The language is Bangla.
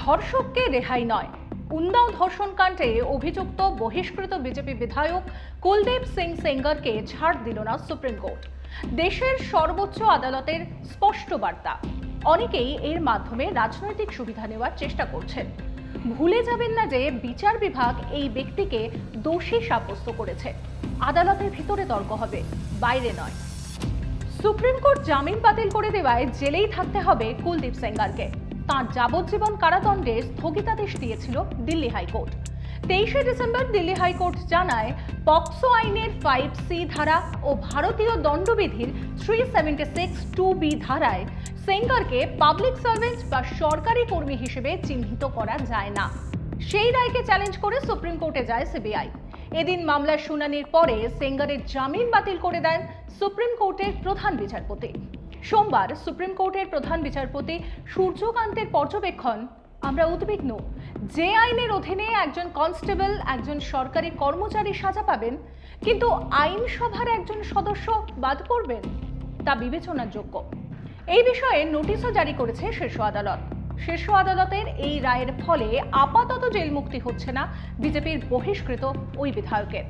ধর্ষককে রেহাই নয়। উন্নাও ধর্ষণ কাণ্ডে অভিযুক্ত বহিষ্কৃত বিজেপি বিধায়ক কুলদীপ সিং সেঙ্গারকে ছাড় দিল না সুপ্রিম কোর্ট। দেশের সর্বোচ্চ আদালতের স্পষ্ট বার্তা। অনেকেই এর মাধ্যমে রাজনৈতিক সুবিধা নেওয়ার চেষ্টা করছেন। ভুলে যাবেন না যে বিচার বিভাগ এই ব্যক্তিকে দোষী সাব্যস্ত করেছে। আদালতের ভিতরে তর্ক হবে, বাইরে নয়। সুপ্রিম কোর্ট জামিন বাতিল করে দেওয়ায় জেলেই থাকতে হবে কুলদীপ সেঙ্গারকে। তাঁর যাবজ্জীবন কারাদণ্ডের স্থগিতাদেশ দিয়েছিল দিল্লি হাইকোর্ট। 23শে ডিসেম্বর দিল্লি হাইকোর্ট জানায়, পক্সো আইনের 5C ধারা ও ভারতীয় দণ্ডবিধির 376(2)B ধারায় সেঙ্গারকে পাবলিক সার্ভেন্ট বা সরকারি কর্মী হিসেবে চিহ্নিত করা যায় না। সেই রায়কে চ্যালেঞ্জ করে সুপ্রিম কোর্টে যায় সিবিআই। এদিন মামলার শুনানির পরে সেঙ্গারের জামিন বাতিল করে দেন সুপ্রিম কোর্টের প্রধান বিচারপতি। সোমবার সুপ্রিম কোর্টের প্রধান বিচারপতি সূর্যকান্তের পর্যবেক্ষণ, আমরা উদ্বিগ্ন। যে আইনের অধীনে একজন কনস্টেবল, একজন সরকারি কর্মচারী সাজা পাবেন, কিন্তু আইনসভার একজন সদস্য বাদ পড়বেন, তা বিবেচনার যোগ্য। এই বিষয়ে নোটিশও জারি করেছে শীর্ষ আদালত। শীর্ষ আদালতের এই রায়ের ফলে আপাতত জেল মুক্তি হচ্ছে না বিজেপির বহিষ্কৃত ওই বিধায়কের।